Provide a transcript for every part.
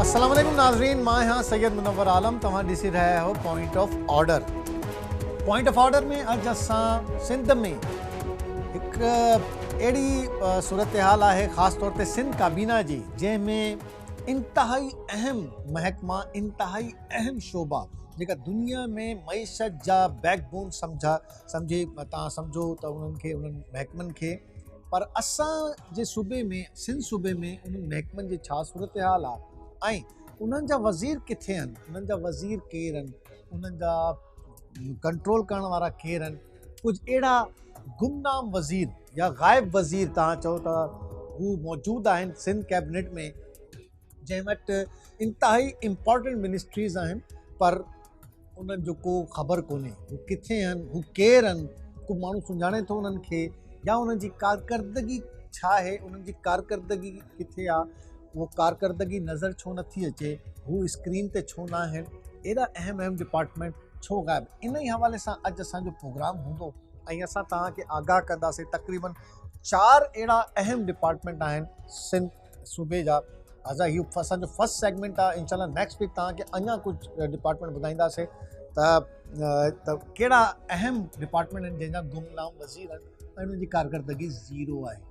अस्सलाम वालेकुम नाज़रीन, मां हाँ सैयद मुनव्वर आलम तव्हां ॾिसी रहिया आहियो point of order. Point of order में अॼु असां सिंध में हिकु अहिड़ी सूरत हाल आहे, ख़ासि तौर ते सिंध काबीना जी, जंहिंमें इंतहाई अहम महकमा, इंतहाई अहम शोबा जेका दुनिया में मईशत जा बैकबोन सम्झे तव्हां सम्झो त उन्हनि महकमनि खे, पर असां जे सूबे में, सिंध सूबे में उन्हनि महकमनि जी छा सूरत हाल आहे ऐं उन्हनि जा वज़ीर किथे आहिनि, उन्हनि जा वज़ीर केरु आहिनि, उन्हनि जा कंट्रोल करण वारा केरु आहिनि। कुझु अहिड़ा गुमनाम वज़ीर या ग़ाइब वज़ीर तव्हां चओ त हू मौजूदु आहिनि सिंध कैबिनेट में, जंहिं वटि इंतहाई इम्पॉर्टेंट मिनिस्ट्रीज़ आहिनि, पर उन्हनि जो को ख़बर कोन्हे हू किथे आहिनि, हू केरु आहिनि। को माण्हू सुञाणे थो उन्हनि खे या उन्हनि जी कारकर्दगी छा आहे, उन्हनि जी कारकर्दगी किथे आहे, वो कारकर्दगी नज़र छो नथी अचे, हू स्क्रीन ते छो न आहिनि, एॾा अहम डिपार्टमेंट छो ग़ाइब। इन ई हवाले सां अॼु असांजो प्रोग्राम हूंदो ऐं असां तव्हांखे आगाह कंदासीं। तक़रीबन 4 अहिड़ा अहम डिपार्टमेंट आहिनि सिंध सूबे जा। इहो असांजो फर्स्ट सेगमेंट आहे। इंशाल्लाह नेक्स्ट वीक तव्हांखे अञा कुझु डिपार्टमेंट ॿुधाईंदासीं त कहिड़ा अहम डिपार्टमेंट आहिनि जंहिंजा गुमनाम वज़ीर आहिनि ऐं उन्हनि जी कारकर्दगी ज़ीरो आहे।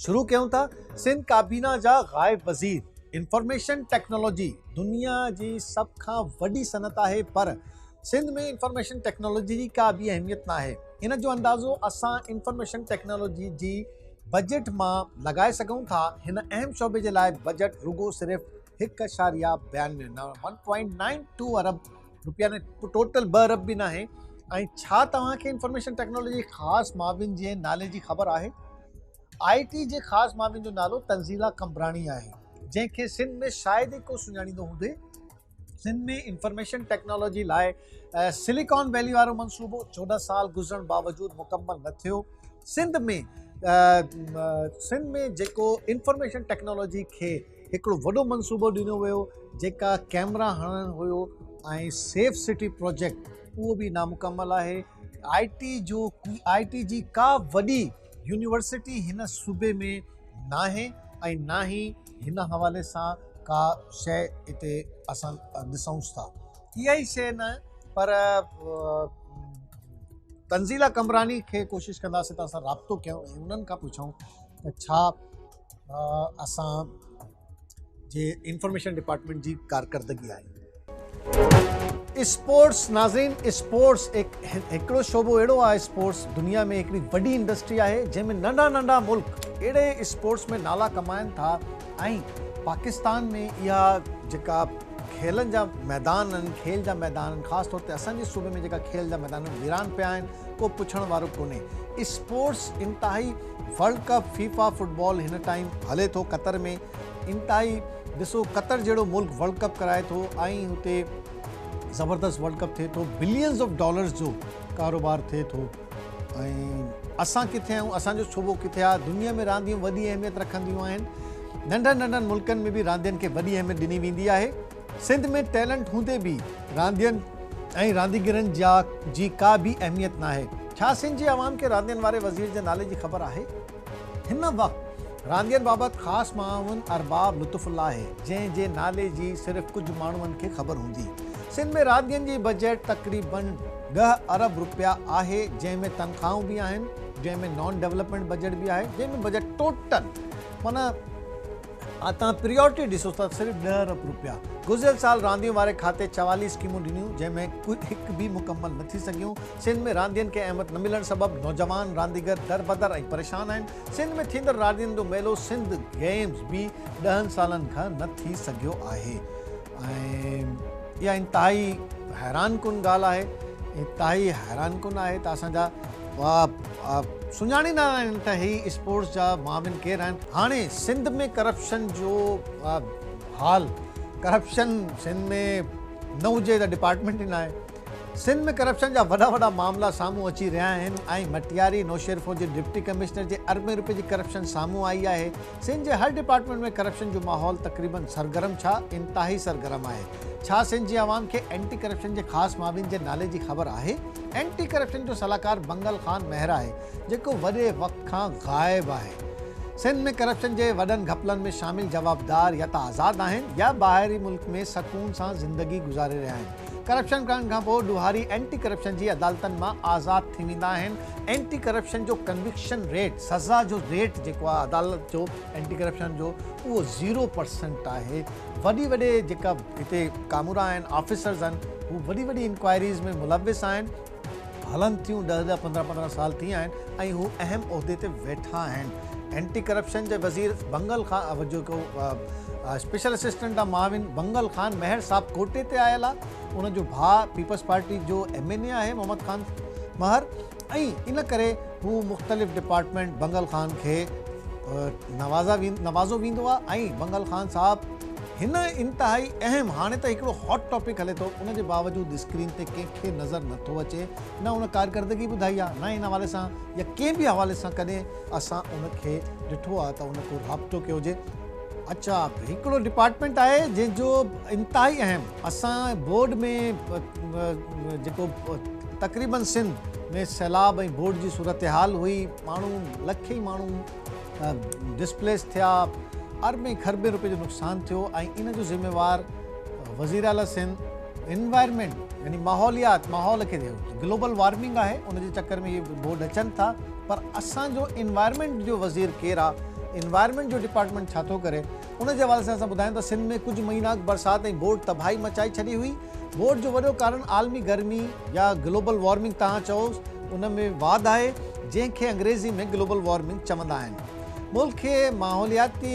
शुरू कयूं था सिंध काबीना जा ग़ाइब वज़ीर। इंफॉर्मेशन टेक्नोलॉजी दुनिया जी सभ खां वॾी सनत आहे, पर सिंध में इंफॉर्मेशन टेक्नोलॉजी जी का बि अहमियत न आहे। इन जो अंदाज़ो असां इंफॉर्मेशन टेक्नोलॉजी जी बजट मां लॻाए सघूं था। हिन अहम शोबे जे लाइ बजट रुगो सिर्फ़ु 1.92 1.92 अरब रुपया ने, टोटल 2 अरब बि न आहे। ऐं छा तव्हांखे इंफॉर्मेशन टेक्नोलॉजी ख़ासि माविन जे नाले जी ख़बर आहे? IT जे ख़ासि माविन जो नालो तंज़ीला कमरानी आहे, जंहिंखे सिंध में शायदि ई को सुञाणींदो हूंदे। सिंध में इंफॉर्मेशन टेक्नोलॉजी लाइ सिलिकॉन वैली वारो मनसूबो 14 साल गुज़रण बावजूदु मुकम्मल न थियो। सिंध में जेको इंफॉर्मेशन टेक्नोलॉजी खे हिकिड़ो वॾो मनसूबो ॾिनो वियो, जेका कैमरा हणणु हुयो ऐं सेफ सिटी प्रोजेक्ट, उहो बि नामुकम्मल आहे। IT जी का वॾी यूनिवर्सिटी हिन सूबे में नाहे ऐं ना ही हिन हवाले सां का शइ हिते असां ॾिसूं था। इहा ई शइ न, पर तंज़ीला कमरानी खे कोशिशि कंदासीं त असां राब्तो कयूं ऐं उन्हनि खां पुछूं त छा असां जे इंफॉर्मेशन डिपार्टमेंट जी कारकर्दगी आहे। स्पोर्ट्स नाज़रीन, स्पोर्ट्स हिकिड़ो शोबो अहिड़ो आहे, स्पोर्ट्स दुनिया में हिकिड़ी वॾी इंडस्ट्री आहे जंहिंमें नंढा नंढा मुल्क अहिड़े स्पोर्ट्स में नाला कमाइनि था। ऐं पाकिस्तान में इहा जेका खेलनि जा मैदान आहिनि, खेल जा मैदान आहिनि, ख़ासि तौर ते असांजे सूबे में जेका खेल जा मैदान वीरान पिया आहिनि, को पुछण वारो कोन्हे। स्पोर्ट्स इंतहाई, वर्ल्ड कप फीफा फुटबॉल हिन टाइम हले थो कतर में। इंतहाई ॾिसो, कतर जहिड़ो मुल्क वर्ल्ड कप कराए थो ऐं हुते ज़बरदस्त वर्ल्ड कप थिए थो, बिलियंस ऑफ डॉलर्स जो कारोबार थिए थो। ऐं असां किथे आहियूं, असांजो सूबो किथे आहे? दुनिया में रांदियूं वॾी अहमियत रखंदियूं आहिनि। नंढनि नंढनि मुल्कनि में बि रांदियुनि खे वॾी अहमियत ॾिनी वेंदी आहे। सिंध में टैलेंट हूंदे बि रांदियुनि ऐं रांदीगरनि जी का बि अहमियत न आहे। छा सिंध जी आवाम खे रांदियुनि वारे वज़ीर जे नाले जी ख़बर आहे? हिन वक़्तु रांदियुनि बाबति ख़ासि माउन अरबाब लुत्फ़ुल्लाह आहे, जंहिं जे नाले जी सिर्फ़ु कुझु माण्हुनि खे ख़बर हूंदी। सिंध में रांदियुनि जी बजट तक़रीबन 10 अरब रुपया आहे, जंहिंमें तनख़्वाहूं बि आहिनि, जंहिंमें नॉन डेवलपमेंट बजट बि आहे, जंहिंमें बजट टोटल माना तव्हां प्रियोरिटी ॾिसो त सिर्फ़ु 10 अरब रुपया। गुज़िरियल साल रांदियूं वारे खाते 44 स्कीमूं ॾिनियूं, जंहिंमें हिकु बि मुकम्मल न थी सघियूं। सिंध में रांदियुनि खे अहमियत न मिलण सबबि नौजवान रांदीगर दरबदर ऐं परेशान आहिनि। सिंध में थींदड़ रांदियुनि जो मेलो सिंध गेम्स बि 10 सालनि खां न थी सघियो आहे। ऐं इहा इंतहाई हैरान कुन ॻाल्हि आहे, इंतहाई हैरान कुन आहे त असांजा सुञाणींदा आहिनि त ही स्पोर्ट्स जा माविन केरु आहिनि। हाणे सिंध में करप्शन जो हाल, करप्शन सिंध में न हुजे त डिपार्टमेंट ई न आहे। सिंध में करप्शन जा वॾा वॾा मामला साम्हूं अची रहिया आहिनि ऐं मटियारी नौशेर फौज जे डिप्टी कमिश्नर जे अरबें रुपए जी करप्शन साम्हूं आई आहे। सिंध जे हर डिपार्टमेंट में करप्शन जो माहौल तक़रीबन सरगर्म, छा इंतहाई सरगर्म आहे। छा सिंध जी आवाम खे एंटी करप्शन जे ख़ासि माविन जे नाले जी ख़बर आहे? एंटी करप्शन जो सलाहकार बंगल ख़ान मेहरा आहे, जेको वॾे वक़्त खां ग़ाइबु आहे। सिंध में करप्शन जे वॾनि घपलनि में शामिल जवाबदार या त आज़ाद आहिनि या ॿाहिरी मुल्क में सकून सां ज़िंदगी गुज़ारे रहिया आहिनि। करप्शन करण खां पोइ ॾुहारी एंटी करप्शन जी अदालतनि मां आज़ाद थी वेंदा आहिनि। एंटी करप्शन जो कन्विक्शन रेट, सज़ा जो रेट जेको आहे अदालत जो एंटी करप्शन जो, उहो 0% आहे। वॾे जेका हिते कामूरा आहिनि, ऑफिसर्स आहिनि, हू वॾी इंक्वायरीज़ में मुलविस आहिनि, हलन थियूं 10 15 साल थी आहिनि ऐं हू अहम उहिदे ते वेठा आहिनि। एंटी करप्शन जे वज़ीर बंगल खान जेको स्पेशल असिस्टेंट आहे माविन बंगल खान महर साहब कोटे ते आयल आहे। उनजो भाउ पीपल्स पार्टी जो MNA आहे मोहम्मद खान महर, ऐं इन करे हू मुख़्तलिफ़ डिपार्टमेंट बंगल खान खे नवाज़ो वेंदो आहे। ऐं बंगल खान साहब हिन इंतहाई अहम, हाणे त हिकिड़ो हॉट टॉपिक हले थो, उनजे बावजूदु स्क्रीन ते कंहिंखे नज़र नथो अचे, न उन कारकर्दगी ॿुधाई आहे, न इन हवाले सां या कंहिं बि हवाले सां कॾहिं असां उनखे ॾिठो आहे त उन को राब्तो कयो हुजे। अच्छा, हिकिड़ो डिपार्टमेंट आहे जंहिंजो इंतहाई अहम, असां बोर्ड में जेको तक़रीबन सिंध में सैलाब ऐं बोर्ड जी सूरत हाल हुई, माण्हू लखे माण्हू डिस्प्लेस थिया, अरबें खरबें रुपए जो नुक़सानु थियो, ऐं इन जो ज़िम्मेवार वज़ीर आला सिंध इन्वायरमेंट यानी माहौलियात, माहौल खे ग्लोबल वार्मिंग आहे, उनजे चक्कर में इहे बोर्ड अचनि था। पर असांजो इन्वायरमेंट जो वज़ीर केरु आहे, इन्वायरमेंट जो डिपार्टमेंट छा थो करे, उनजे हवाले सां असां ॿुधायूं त सिंध में कुझु महीना बरसाति ऐं बोर्ड तबाही मचाए छॾी हुई। बोर्ड जो वॾो कारण आलमी गर्मी या ग्लोबल वार्मिंग तव्हां चओ, उन में वाध आहे, जंहिंखे अंग्रेज़ी में ग्लोबल वार्मिंग चवंदा आहिनि। मुल्क खे माहौलियाती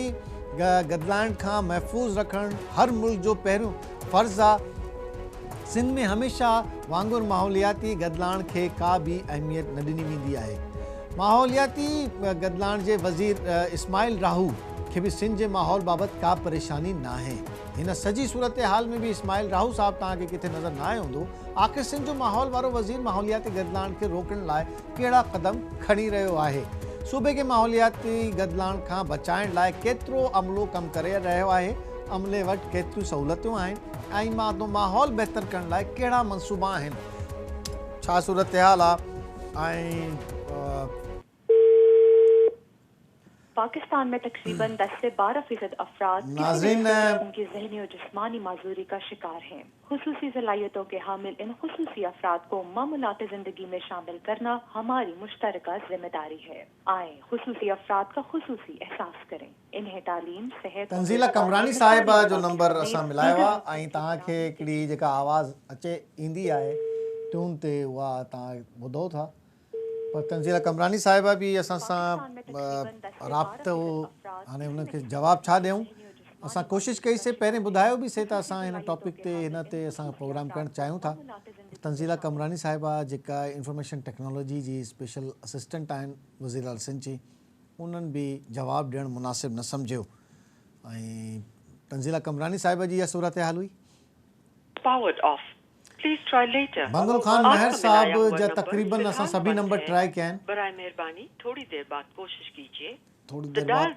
गदलाइण खां महफ़ूज़ रखणु हर मुल्क जो पहिरियों फ़र्ज़ु आहे। सिंध में हमेशह वांगुरु माहौलियाती गदलाइण खे का बि अहमियत न ॾिनी वेंदी आहे। माहौलियाती गदलाइण जे वज़ीर इस्माइल राहू खे बि सिंध जे माहौल बाबति का परेशानी न आहे। हिन सॼी सूरत हाल में बि इस्माइल राहू साहब तव्हांखे किथे नज़र न आयो हूंदो। आख़िर सिंध जो माहौल वारो वज़ीर माहौलियाती गदलाइण खे रोकण लाइ कहिड़ा क़दम खणी रहियो आहे, सूबे खे माहौलियाती गदलाइण खां बचाइण लाइ केतिरो अमलो कमु करे रहियो आहे, अमले वटि केतिरियूं सहूलियतूं आहिनि ऐं माहौल बहितर करण लाइ कहिड़ा मनसूबा आहिनि, छा सूरत हाल आहे। ऐं पाकिस्तान में तकरीबन 10 से 12% अफराद नाज़रीन उनकी ज़हनी और जिस्मानी माजूरी का शिकार हैं। खुसूसी सलाहियतों के हामिल इन खुसूसी अफराद को मामूलात ज़िंदगी में शामिल करना हमारी मुश्तरका जिम्मेदारी है। आए खुसूसी अफराद का खुसूसी एहसास करें, इन्हें तालीम, सेहत। तंज़ीला कमरानी साहिबा जो नंबर असां मिलायो आहे ऐं तव्हांखे हिकिड़ी जेका आवाज़ अचे ईंदी आहे ट्यून ते, उहा तव्हां ॿुधो था। पर तंज़ीला कमरानी साहिबा बि असां सां राब्तो, हाणे उनखे जवाबु छा ॾियूं। असां कोशिशि कईसीं, पहिरें ॿुधायो बि से त असां हिन टॉपिक ते, हिन ते असां प्रोग्राम करणु चाहियूं था। तंज़ीला कमरानी साहिबा जेका इंफॉर्मेशन टेक्नोलॉजी जी स्पेशल असिस्टेंट आहिनि वज़ीर आला सिंध जी, उन्हनि बि जवाबु ॾियणु मुनासिबु न सम्झियो। ऐं तंज़ीला कमरानी साहिबा जी इहा सूरत हाल हुई। बंगल खान महर साहब जा तकरीबन असां सभी नंबर ट्राई कया आहिनि। बराए मेहरबानी थोड़ी देर बाद कोशिश कीजिए। थोड़ी देर बाद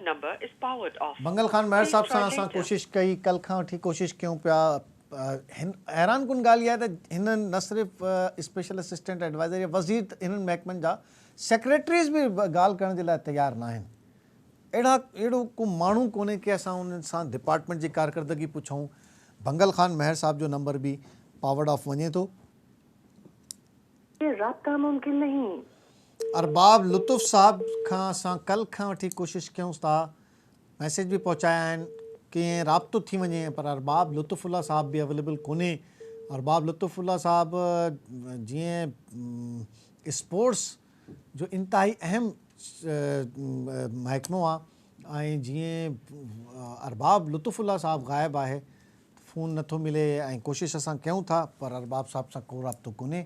बंगल खान महर साहब सां असां कोशिशि कई, कल खां वठी कोशिशि कयूं पिया। हैरान कुन ॻाल्हि इहा आहे त हिन न सिर्फ़ु स्पेशल असिस्टेंट एडवाइज़र या वज़ीर हिननि महकमनि जा सेक्रेटरीज़ बि ॻाल्हि करण जे लाइ तयारु न आहिनि। अहिड़ो को माण्हू कोन्हे कि असां उन्हनि सां डिपार्टमेंट जी कारकर्दगी पुछूं। बंगल खान महर साहब जो नंबर बि पावर्ड ऑफ वञे थो। राब्ता मुमकिन नहीं। अरबाब लुत्फ़ साहब खां असां कल खां वठी कोशिशि कयूं था, मैसेज बि पहुचाया आहिनि कि राब्तो थी वञे, पर अरबाब लुत्फ़ुल्ला साहब बि अवेलेबल कोन्हे। अरबाब लुत्फ़ुल्ला साहब जीअं स्पोर्ट्स जो इंतहाई अहम महकमो आहे ऐं जीअं अरबाब लुत्फ़ुल्ला साहब ग़ाइबु आहे, फ़ोन नथो मिले ऐं कोशिशि असां कयूं था, पर अरबाब साहब सां को राब्तो कोन्हे।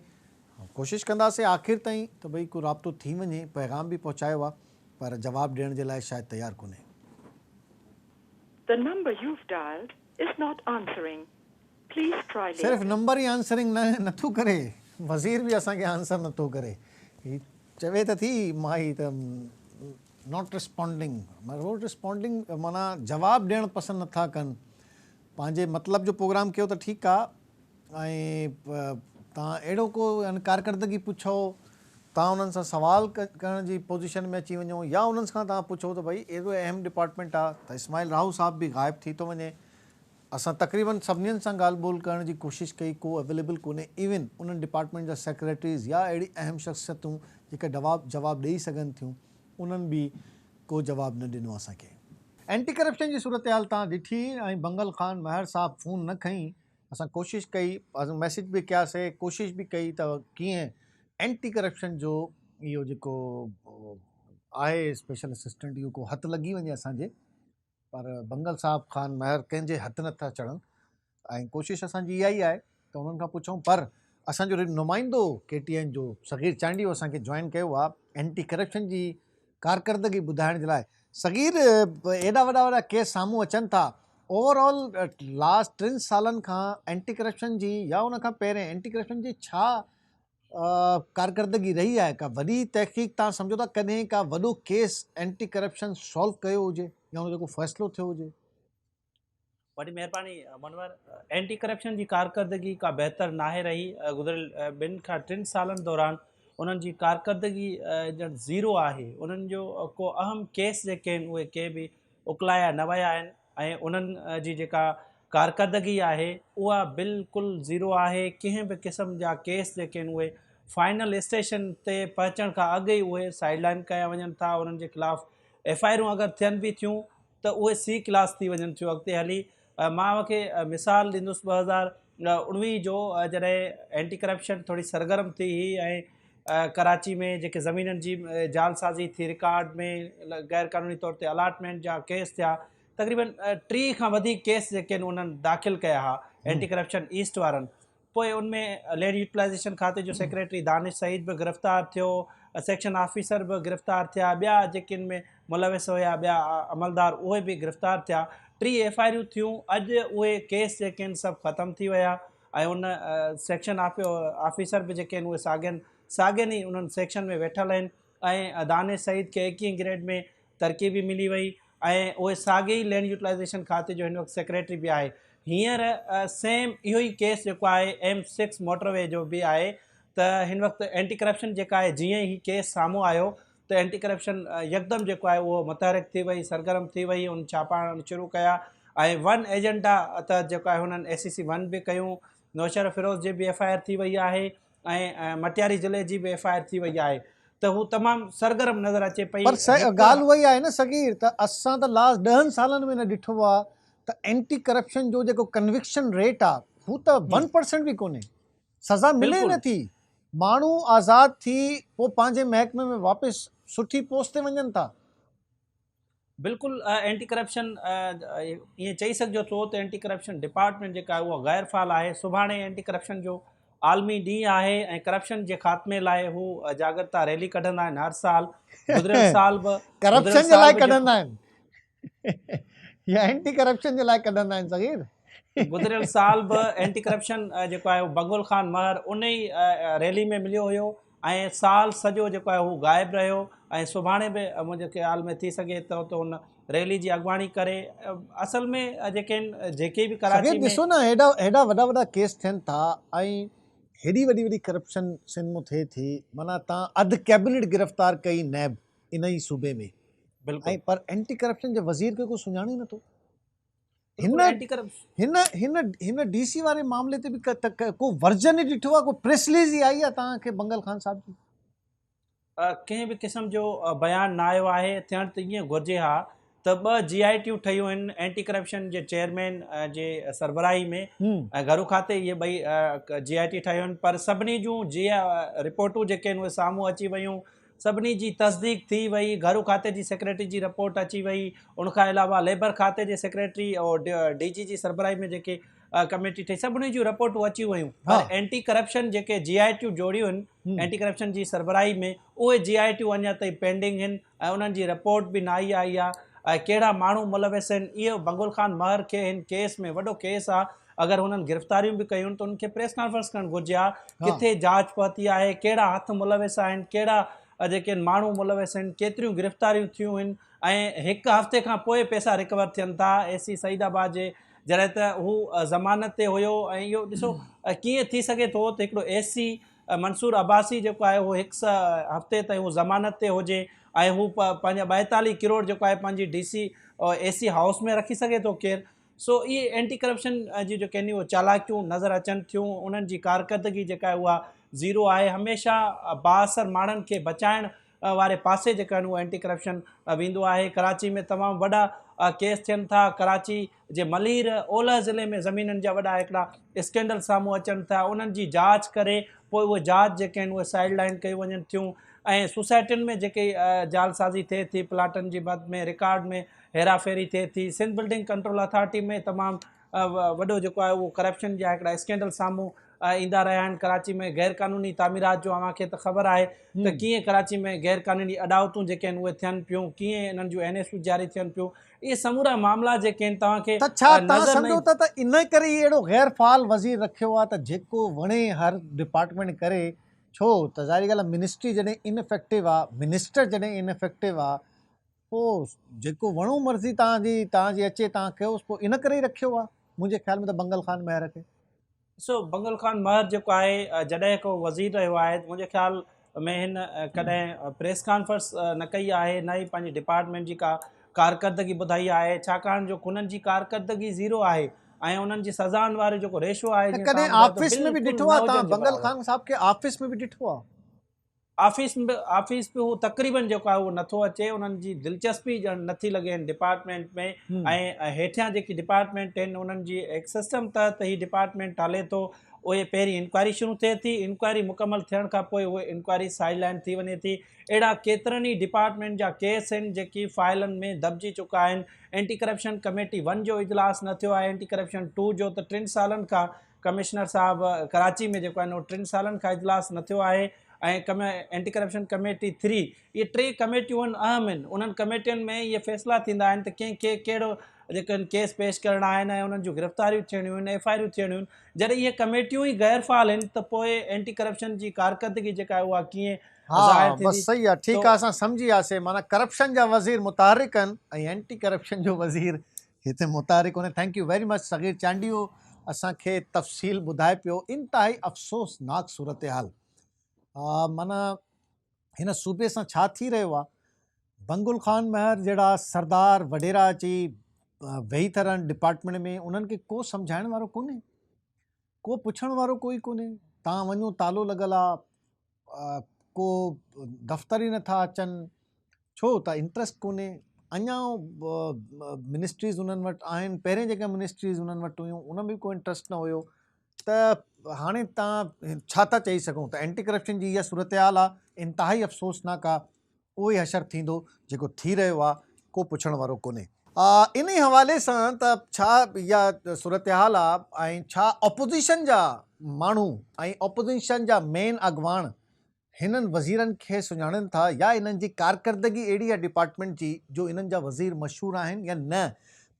कोशिशि कंदासीं आख़िर ताईं त भई को राब्तो थी वञे। पैगाम बि पहुचायो आहे, पर जवाबु ॾियण जे लाइ शायदि तयारु कोन्हे। सिर्फ़ु नंबर ई आंसरिंग नथो करे, वज़ीर बि असांखे आंसर नथो करे। ही चवे त थी माई त नॉट रिस्पॉन्डिंग, माना जवाबु ॾियणु पसंदि नथा कनि। पंहिंजे मतिलब जो प्रोग्राम कयो त ठीकु आहे, ऐं तव्हां अहिड़ो को कारकर्दगी पुछो तव्हां उन्हनि सां सवाल करण जी पोज़ीशन में अची वञो या उन्हनि खां तव्हां पुछो त भई एॾो अहम डिपार्टमेंट आहे त इस्माइल राहू साहब बि ग़ाइबु थी थो वञे। असां तक़रीबन सभिनीनि सां ॻाल्हि ॿोल करण जी कोशिशि कई, को अवेलेबल कोन्हे। इवन उन्हनि डिपार्टमेंट जा सेक्रेटरीज़ या अहिड़ी अहम शख़्सियतूं जेके जवाबु ॾेई सघनि थियूं, उन्हनि बि को जवाबु न ॾिनो असांखे। एंटी करप्शन जी सूरत हाल तव्हां ॾिठी ऐं बंगल ख़ान महर साहब फ़ोन न खईं। असां कोशिशि कई, मैसेज बि कयासीं, कोशिशि बि कई त कीअं एंटी करप्शन जो इहो जेको आहे स्पेशल असिस्टेंट, इहो को हथु लॻी वञे असांजे, पर बंगल साहब ख़ान महर कंहिंजे हथु नथा चढ़नि। ऐं कोशिशि असांजी इहा ई आहे त उन्हनि खां पुछूं, पर असांजो नुमाइंदो KTN जो सगीर चांडियो असांखे जॉइन कयो आहे एंटी करप्शन जी कारकर्दगी ॿुधाइण जे लाइ। सगीर, एॾा वॾा केस साम्हूं अचनि था, ओवरऑल लास्ट 3 सालनि खां एंटी करप्शन जी या उन खां पहिरें एंटी करप्शन जी छा कारकर्दगी रही आहे? का वॾी तहक़ीक़ तव्हां सम्झो था कॾहिं का वॾो केस एंटी करप्शन सॉल्व कयो हुजे या हुन जो को फ़ैसिलो थियो हुजे? वॾी महिरबानी मनवर, एंटी करप्शन जी कारकर्दगी का बहितर नाहे रही। गुज़िरियल 2 खां 3 सालनि दौरान उन्हनि जी कारकर्दगी ॼण ज़ीरो आहे। उन्हनि जो को अहम केस जेके आहिनि उहे के बि उकलाया न विया आहिनि ऐं उन्हनि जी जेका कारकर्दगी आहे उहा बिल्कुलु ज़ीरो आहे। कंहिं बि क़िस्म जा केस जेके आहिनि उहे फाइनल स्टेशन ते पहुचण खां अॻु ई उहे साइडलाइन कया वञनि था। उन्हनि जे ख़िलाफ़ु FIR अगरि थियनि बि थियूं त उहे C क्लास थी वञनि थियूं अॻिते हली। मां मूंखे मिसाल ॾींदुसि 2019 जो, जॾहिं एंटी करप्शन थोरी सरगर्म थी हुई ऐं कराची में जेके ज़मीननि जी जालसाज़ी थी, रिकॉर्ड में गैर क़ानूनी तौर ते अलाटमेंट जा केस थिया, तक़रीबन 3 खां वधीक केस जेके आहिनि उन्हनि दाख़िल कया हुआ एंटी करप्शन ईस्ट वारनि। पोइ उनमें लैंड यूटिलाइज़ेशन खाते जो सेक्रेटरी दानिश सईद बि गिरफ़्तार थियो, सेक्शन ऑफिसर बि गिरफ़्तार थिया, ॿिया जेके इन में मुलविस हुया ॿिया अमलदार उहे बि गिरफ़्तार थिया। 3 FIR थियूं। अॼु उहे केस जेके आहिनि सभु ख़तमु थी विया ऐं उन सेक्शन ऑफिसर बि जेके आहिनि उहे साॻियनि ई उन्हनि सेक्शन में वेठल आहिनि ऐं दानिश सईद खे 21 ग्रेड में तरक़ी बि मिली वई ऐं उहे साॻे ई लैंड यूटिलाइज़ेशन खाते जो हिन वक़्तु सेक्रेटरी बि आहे। हींअर सेम इहो ई केस जेको आहे M6 मोटरवे जो बि आहे त हिन वक़्तु एंटी करप्शन जेका आहे, जीअं ई केस साम्हूं आयो त एंटी करप्शन यकदम जेको आहे उहो मुतहरिक थी वई, सरगर्म थी वई, उन छापा शुरू कया ऐं 1 एजेंडा त जेको आहे हुननि SCC 1 बि कयूं। नौशर फिरोज़ जी बि FIR थी वई आहे ऐं मटियारी ज़िले जी बि FIR थी वई आहे, त हू तमामु सरगर्म नज़र अचे पई। पर ॻाल्हि उहा ई आहे न सगीर, त असां त लास्ट 10 सालनि में न ॾिठो आहे त एंटी करप्शन जो जेको कन्विक्शन रेट आहे हू त 1% बि कोन्हे। सज़ा मिले नथी, माण्हू आज़ाद थी पोइ पंहिंजे महकमे में वापसि सुठी पोस्ट ते वञनि था। बिल्कुलु एंटी करप्शन ईअं चई सघिजो थो त एंटी करप्शन डिपार्टमेंट जेका आहे उहा गैर फ़ाल आहे। सुभाणे एंटी करप्शन जो आलमी ॾींहुं आहे ऐं करप्शन जे ख़ात्मे लाइ हू जागरता रैली कढंदा आहिनि हर साल। गुज़िरियल साल बि करप्शन जे लाइ कढंदा आहिनि या एंटी करप्शन जे लाइ कढंदा आहिनि सगीर? गुज़िरियल साल बि एंटी करप्शन जेको आहे बंगुल ख़ान महर उन ई रैली में मिलियो हुयो ऐं साल सॼो जेको आहे हू ग़ाइबु रहियो ऐं सुभाणे बि मुंहिंजे ख़्याल में थी सघे थो त हुन रैली जी अॻुवाणी करे। असल में जेके आहिनि जेके बि कराची में ॾिसो न हेॾा वॾा केस थियनि था ऐं हेॾी वॾी करप्शन सिनमो थिए थी, माना तव्हां अधु कैबिनेट गिरफ़्तार कई नैब इन ई सूबे में, ऐं पर एंटी करप्शन जे वज़ीर खे को सुञाणे नथो। हिन DC वारे मामले ते बि को वर्जन ई ॾिठो आहे, को प्रेस रिलीज़ ई आई आहे तव्हांखे बंगल ख़ान साहब जी? कंहिं बि क़िस्म जो बयानु न आयो आहे। थियणु त ईअं घुरिजे हा त 2 GITूं ठहियूं आहिनि एंटी करप्शन जे चेयरमैन जे सरबराही में ऐं घरू खाते इहे ॿई GIT ठहियूं आहिनि, पर सभिनी जूं रिपोर्टूं जेके आहिनि उहे साम्हूं अची वियूं, सभिनी जी तस्दीक थी वई। घरू खाते जी सेक्रेटरी जी रिपोर्ट अची वई, उनखां अलावा लेबर खाते जे सेक्रेटरी और DG जी सरबराही में जेके कमेटी ठही, सभिनी जूं रिपोर्टूं अची वियूं, पर एंटी करप्शन जेके GITूं जोड़ियूं आहिनि एंटी करप्शन जी सरबराही में, उहे GITूं अञा ताईं पेंडिंग आहिनि ऐं उन्हनि जी रिपोर्ट बि न आई आहे। ऐं कहिड़ा माण्हू मुलविस आहिनि, इहो बंगुल ख़ान महर खे हिन केस में वॾो केस आहे। अगरि हुननि गिरफ़्तारियूं बि कयूं त उनखे प्रेस कॉन्फ्रेंस करणु घुरिजे हा, किथे जांच पहुती आहे, कहिड़ा हथ मुलविस आहिनि, कहिड़ा जेके माण्हू मुलविस आहिनि, केतिरियूं गिरफ़्तारियूं थियूं आहिनि ऐं 1 हफ़्ते खां पोइ पैसा रिकवर थियनि था। AC सईदाबाद जे जॾहिं त हू ज़मानत ते हुयो ऐं इहो ॾिसो कीअं थी सघे थो त हिकिड़ो AC मंसूर अब्बासी जेको आहे उहो 1 हफ़्ते ताईं उहो ज़मानत ते हुजे ऐं हू पंहिंजा 42 करोड़ जेको आहे पंहिंजी DC AC हाउस में रखी सघे थो केरु। सो इहे एंटी करप्शन जी जेके आहिनि उहे चालाकियूं नज़र अचनि थियूं। उन्हनि जी कारकर्दगी जेका आहे उहा ज़ीरो आहे। हमेशह बाअसर माण्हुनि खे बचाइण वारे पासे जेका आहिनि उहा एंटी करप्शन वेंदो आहे। कराची में तमामु वॾा केस थियनि था। कराची जे मलीर ओलह ज़िले में ज़मीननि जा वॾा हिकिड़ा स्कैंडल साम्हूं अचनि था। उन्हनि जी जांच करे पोइ उहे जांच जेके आहिनि उहे साइड लाइन कयूं वञनि थियूं। ऐं सोसाइटियुनि में जेके जालसाज़ी थिए थी, प्लाटनि जी मद में रिकॉर्ड में हेराफेरी थिए थी। सिंध बिल्डिंग कंट्रोल अथॉरिटी में तमामु वॾो जेको आहे उहो करप्शन जा हिकिड़ा स्कैंडल साम्हूं ईंदा रहिया आहिनि। कराची में गैर क़ानूनी तामीरात जो अव्हांखे त ख़बर आहे त कीअं कराची में गैर क़ानूनी अॾावतूं जेके आहिनि उहे थियनि पियूं, कीअं इन्हनि जूं NSU जारी थियनि पियूं। इहे समूरा मामला जेके आहिनि तव्हांखे त छा तव्हां नज़र सम्झो न था त इन करे ई अहिड़ो गैर फ़ाल वज़ीर रखियो आहे त जेको वणे हर डिपार्टमेंट करे? छो त ज़ाहिरी ॻाल्हि आहे मिनिस्ट्री जॾहिं इनफेक्टिव आहे, मिनिस्टर जॾहिं इनफेक्टिव आहे, पोइ जेको वणो मर्ज़ी तव्हांजी अचे तव्हां कयोसि। पोइ इन करे ई रखियो आहे मुंहिंजे ख़्याल में त बंगल ख़ान महर खे। ॾिसो, बंगल ख़ान महर जेको आहे जॾहिं को वज़ीर रहियो आहे मुंहिंजे ख़्याल में हिन कॾहिं प्रेस कॉन्फ्रेंस न कई आहे, न ई पंहिंजी डिपार्टमेंट जी का कारकर्दगी ॿुधाई आहे। छाकाणि जो हुननि जी कारकर्दगी ज़ीरो आहे ऐं उन्हनि जी सज़ाउनि वारो जेको रेशो आहे त जीअं कॾहिं तव्हां ॿुधायो त ऑफिस में बि बिल्कुलु ॾिठो न आहे हुजनि तव्हां जे बंगल बराबरि। ख़ान साहब खे ऑफिस में बि ॾिठो आहे? ऑफिस में हू तक़रीबन जेको आहे उहो नथो अचे। उन्हनि जी दिलचस्पी ॼण नथी लॻे डिपार्टमेंट में। ऐं हेठियां जेकी डिपार्टमेंट आहिनि उन्हनि जी हिकु सिस्टम तहत ही डिपार्टमेंट हले थो। उहे पहिरीं इंक्वायरी शुरू थिए थी, इंक्वायरी मुकमल थियण खां पोइ उहे इंक्वायरी साइड लाइन थी वञे थी। अहिड़ा केतिरनि ई डिपार्टमेंट जा केस आहिनि जेकी फाइलनि में दॿिजी चुका आहिनि। एंटी करप्शन कमेटी 1 जो इजलास न थियो आहे। एंटी करप्शन 2 जो त 3 सालनि खां कमिश्नर साहब कराची में जेको आहे उहो 3 सालनि खां इजलास न थियो आहे। ऐं एंटी करप्शन कमेटी 3, इहे 3 कमेटियूं आहिनि अहम आहिनि। उन्हनि कमेटियुनि में इहे फ़ैसिला थींदा आहिनि त कंहिंखे कहिड़ो जेके केस पेश करणा आहिनि ऐं उन्हनि जूं गिरफ़्तारियूं थियणियूं आहिनि, FIR थियणियूं आहिनि। जॾहिं इहे कमेटियूं ई गैर फ़ाल आहिनि त पोइ एंटी करप्शन जी कारकर्दगी जेका आहे उहा कीअं ज़ाहिर हाँ, थींदी? बस सही आहे, ठीकु आहे, असां सम्झी वियासीं। माना करप्शन जा वज़ीर मुतहरिक आहिनि ऐं एंटी करप्शन जो वज़ीर हिते मुतहरिक कोन्हे। Thank you very much Saghir Chandio असांखे तफ़सील ॿुधाए पियो। इंतिहाई अफ़सोसनाक सूरत हाल माना हिन सूबे सां छा थी रहियो आहे। बंगुल ख़ान महर जहिड़ा सरदार वॾेरा अची वेही था रहनि डिपार्टमेंट में, उन्हनि खे को सम्झाइण वारो कोन्हे, को पुछण वारो कोई कोन्हे। तव्हां वञो तालो लॻल आहे, को दफ़्तर ई नथा अचनि। छो त इंट्रस्ट कोन्हे। अञा मिनिस्ट्रीज़ उन्हनि वटि आहिनि, पहिरें जेके मिनिस्ट्रीज़ उन्हनि वटि हुयूं उन में कोई इंट्रस्ट न हुयो। त हाणे तव्हां छा था चई सघूं त एंटी करप्शन जी इहा सूरत हाल आहे, इंतिहाई अफ़सोसनाक आहे। उहो ई हशर थींदो जेको थी रहियो आहे, को पुछण वारो कोन्हे। इन ई हवाले सां त छा इहा सूरत हाल आहे ऐं छा ऑपोज़िशन जा माण्हू ऐं ऑपोज़िशन जा मेन अॻवान हिननि वज़ीरनि खे सुञाणनि था, या इन्हनि जी कारकर्दगी अहिड़ी आहे डिपार्टमेंट जी जो इन्हनि जा वज़ीर मशहूर आहिनि या न?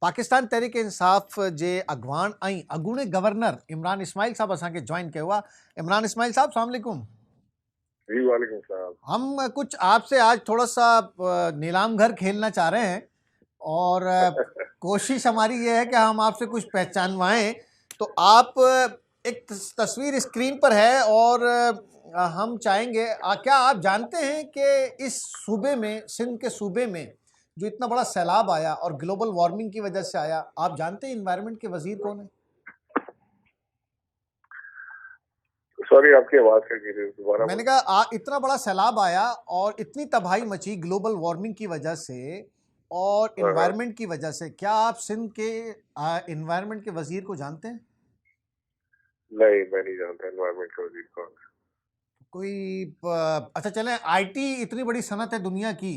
पाकिस्तान तहरीक इंसाफ़ जे अॻवान ऐं अॻूणे गवर्नर इमरान इस्माइल साहब असांखे जॉइन कयो आहे। इमरान इस्माइल साहब, अस्सलाम वालेकुम। जी वालेकुम सलाम। हम कुछ आपसे आज थोड़ा सा नीलाम घर खेलना चाह रहे हैं और कोशिश हमारी ये है कि हम आपसे कुछ पहचानवाएं। तो आप एक तस्वीर स्क्रीन पर है और हम चाहेंगे, क्या आप जानते हैं कि इस सूबे में, सिंध के सूबे में जो इतना बड़ा सैलाब आया और ग्लोबल वार्मिंग की वजह से आया, आप जानते हैं इन्वायरमेंट के वजीर कौन है? सॉरी, आपकी आवाज कट गई थी, दोबारा। मैंने कहा इतना बड़ा सैलाब आया और इतनी तबाही मची ग्लोबल वार्मिंग की वजह से और इन्वायरमेंट की वजह से, क्या आप सिंध के इन्वायरमेंट के वजीर को जानते हैं? नहीं, मैं नहीं जानता इन्वायरमेंट का वजीर कौन है। कोई अच्छा चलें, IT इतनी बड़ी सनत है दुनिया की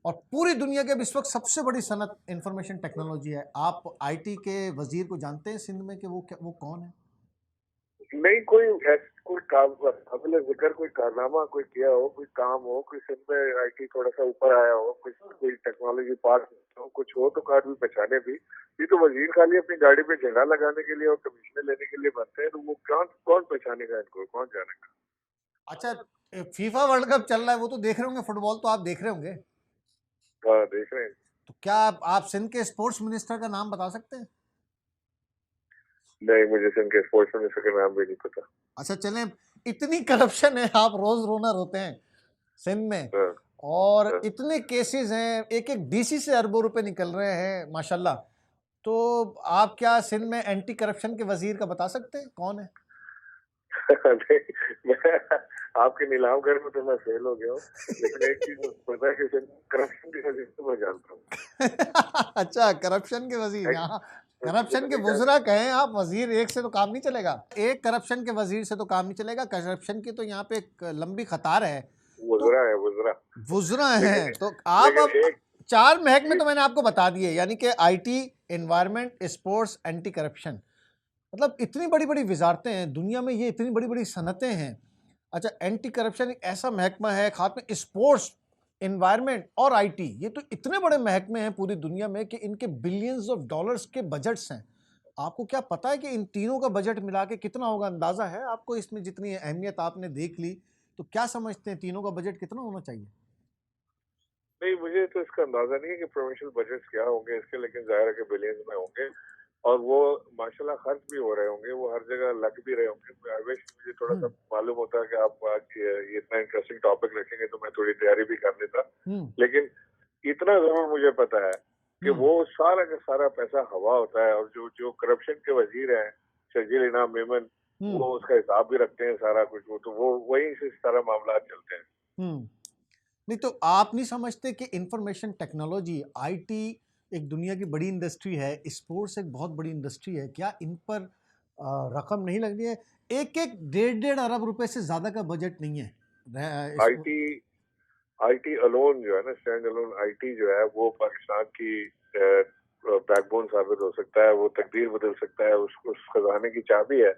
और पूरी दुनिया के इस वक्त सबसे बड़ी सनत इंफॉर्मेशन टेक्नोलॉजी है। आप IT के वजीर को जानते हैं सिंध में कि वो कौन है? नहीं, कोई काम काबिल जिक्र कोई कारनामा कोई किया हो, कोई काम हो, कोई सिंध में IT थोड़ा सा ऊपर आया हो, कोई टेक्नोलॉजी पार्क हो, कुछ हो तो कार भी पहचाने भी। ये तो वजीर खाली अपनी गाड़ी पे जगह लगाने के लिए और कमीशन लेने के लिए बनते हैं, तो वो कौन पहचानेगा इनको, कौन जानेगा। अच्छा, फीफा वर्ल्ड कप चल रहा है, वो तो देख रहे होंगे, फुटबॉल तो आप देख रहे होंगे। हाँ, देख रहे हैं। तो क्या आप सिंध के स्पोर्ट्स मिनिस्टर का नाम बता सकते हैं? नहीं, मुझे सिंध के स्पोर्ट्स मिनिस्टर का नाम भी नहीं पता। अच्छा चलें, इतनी करप्शन है, आप रोज रोना रोते हैं सिंध में, हाँ, और हाँ। इतने केसेस हैं, एक एक डीसी से अरबों रुपए निकल रहे हैं माशाल्लाह। तो आप क्या सिंध में एंटी करप्शन के वजीर का बता सकते हैं कौन है? नहीं, मैं आपके नीलाम घर में तो मैं फेल हो गया हूँ, लेकिन एक चीज पता है कि करप्शन की वजह से मैं जानता हूँ। अच्छा, करप्शन के वजीर, यहाँ करप्शन के वुजरा कहें आप, वजीर एक से तो काम नहीं चलेगा, एक करप्शन के वजीर से तो काम नहीं चलेगा, करप्शन की तो यहाँ पे एक लंबी कतार है। तो वुजरा है वुजरा। वुजरा हैं, लेकिन तो आप अब लेकिन एक 4 महकमे तो मैंने आपको बता दिए, यानी कि IT, environment, sports, anti corruption, मतलब इतनी बड़ी बड़ी वजारतें हैं दुनिया में, ये इतनी बड़ी बड़ी सनतें हैं। अच्छा, एंटी करप्शन एक ऐसा महकमा है, खास में स्पोर्ट्स, एनवायरनमेंट और आईटी, ये तो इतने बड़े महकमे हैं पूरी दुनिया में कि इनके बिलियंस ऑफ डॉलर्स के बजट्स हैं। आपको क्या पता है कि इन तीनों का बजट मिला के कितना होगा? अंदाजा है आपको? इसमें जितनी अहमियत आपने देख ली, तो क्या समझते हैं तीनों का बजट कितना होना चाहिए? नहीं, मुझे तो इसका अंदाजा नहीं है कि प्रोविंशियल बजट्स क्या होंगे इसके, लेकिन जाहिर है कि बिलियंस में होंगे और वो माशाल्लाह खर्च भी हो रहे होंगे, वो हर जगह लग भी रहे होंगे। आई विश मुझे थोड़ा सा मालूम होता कि आप आज ये इतना इंटरेस्टिंग टॉपिक रखेंगे तो मैं थोड़ी तैयारी भी कर लेता। लेकिन इतना जरूर मुझे पता है कि वो सारा का सारा पैसा हवा होता है, और जो जो करप्शन के वजीर हैं शर्जील इनाम मेमन, वो उसका हिसाब भी रखते हैं सारा कुछ, वो तो वो वही से सारा मामला चलते हैं। नहीं, तो आप नहीं समझते कि इंफॉर्मेशन टेक्नोलॉजी, आईटी एक दुनिया की बड़ी इंडस्ट्री है, स्पोर्ट्स एक बहुत बड़ी इंडस्ट्री है, क्या इन पर रकम नहीं लग रही है? एक एक 1.5 अरब रुपए से ज्यादा का बजट नहीं है। आईटी आईटी अलोन जो है ना, स्टैंड अलोन आईटी जो है, वो पाकिस्तान की बैकबोन साबित हो सकता है, वो तकदीर बदल सकता है, उस खजाने की चाबी है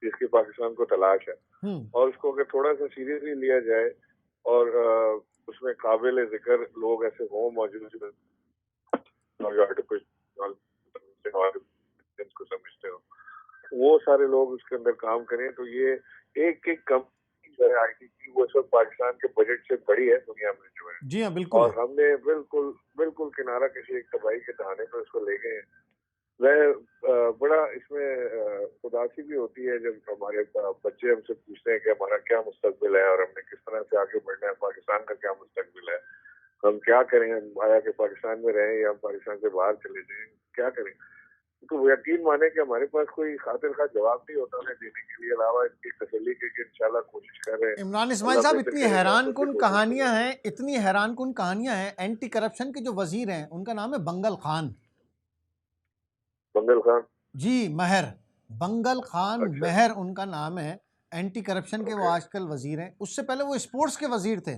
जिसकी पाकिस्तान को तलाश है। और उसको अगर थोड़ा सा सीरियसली लिया जाए और उसमें काबिल जिक्र लोग ऐसे हों मौजूद जो को समझते हो, वो सारे लोग उसके अंदर काम करें, तो ये एक एक कंपनी जो है आईटी की, वो सब पाकिस्तान के बजट से बड़ी है दुनिया में जो है। जी हाँ, बिल्कुल। और हमने बिल्कुल बिल्कुल किनारा किसी एक तबाही के दहाने पर उसको ले गए हैं। वह बड़ा इसमें उदासी भी होती है जब हमारे बच्चे हमसे पूछते हैं कि हमारा क्या मुस्तकबिल है और हमने किस तरह से आगे बढ़ना है, पाकिस्तान का क्या मुस्तकबिल है, हम क्या करें, हम आया कि पाकिस्तान में रहें या हम पाकिस्तान से बाहर चले जाएं, क्या करें। तो यकीन माने कि हमारे पास कोई खातिर खा जवाब नहीं होता उन्हें देने के लिए, अलावा इसकी तसल्ली के कि इंशाल्लाह कोशिश कर रहे हैं। इमरान इस्माइल साहब, इतनी हैरान कुन कहानियां हैं, इतनी हैरान कुन कहानियां हैं। एंटी करप्शन के जो वजीर हैं उनका नाम है बंगल खान। बंगल खान जी, महर, बंगल खान। अच्छा। महर उनका नाम है। एंटी करप्शन के वो आजकल वजीर हैं। उससे पहले वो स्पोर्ट्स के वजीर थे,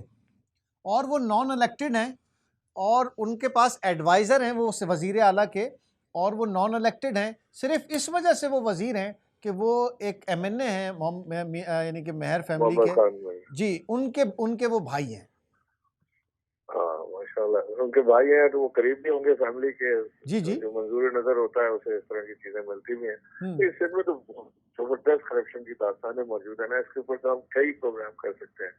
और वो नॉन इलेक्टेड हैं, और उनके पास एडवाइज़र हैं वो वज़ीर आला के, और वो नॉन इलेक्टेड हैं। सिर्फ इस वजह से वो वज़ीर हैं कि वो एक एमएनए हैं, यानी कि महर फैमिली के। जी, उनके उनके वो भाई हैं। हाँ माशाल्लाह, उनके भाई हैं तो वो करीब भी होंगे फैमिली के। जी जी। जो मंजूर नजर होता है उसे इस तरह की चीजें मिलती भी हैं। इसमें तो जबरदस्त करप्शन की दास्तानें मौजूद है ना, इसके ऊपर तो हम कई प्रोग्राम कर सकते हैं।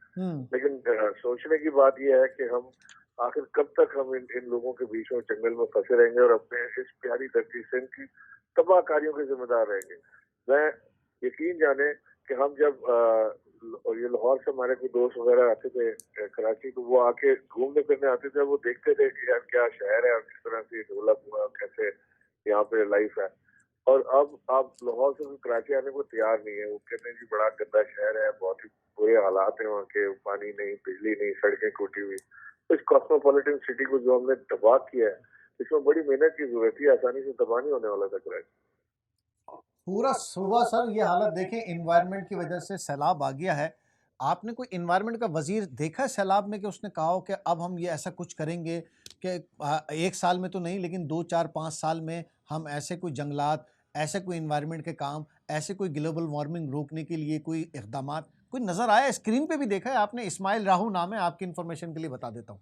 लेकिन सोचने की बात यह है कि हम आखिर कब तक हम इन लोगों के बीच में जंगल में फंसे रहेंगे और अपने इस प्यारी धरती सिंध की तबाहकारियों के जिम्मेदार रहेंगे। मैं यकीन जाने कि हम जब और ये लाहौर से हमारे कोई दोस्त वगैरह आते थे कराची, तो वो आके घूमने फिरने आते थे, वो देखते थे कि यार क्या शहर है और किस तरह से डेवलप हुआ, कैसे यहाँ पे लाइफ है। और अब आप लाहौर से कराची आने को तैयार नहीं है, वो कहते हैं जी बड़ा गंदा शहर है, बहुत ही बुरे हालात हैं वहाँ के, पानी नहीं, बिजली नहीं, सड़कें टूटी हुई। इस कॉस्मोपॉलिटन सिटी को जो हमने तबाह किया है, इसमें बड़ी मेहनत की जरूरत है, आसानी से तबाह नहीं होने वाला था कराची। पूरा सुबह सर ये हालत देखें, एनवायरनमेंट की वजह से सैलाब आ गया है। आपने कोई एनवायरनमेंट का वजीर देखा है सैलाब में कि उसने कहा हो कि अब हम ये ऐसा कुछ करेंगे कि 1 साल में तो नहीं, लेकिन 2, 4, 5 साल में हम ऐसे कोई जंगलात, ऐसे कोई एनवायरनमेंट के काम, ऐसे कोई ग्लोबल वार्मिंग रोकने के लिए कोई इक़दामात कोई नज़र आया? स्क्रीन पे भी देखा है आपने? इस्माइल राहू नाम है, आपकी इन्फॉर्मेशन के लिए बता देता हूँ।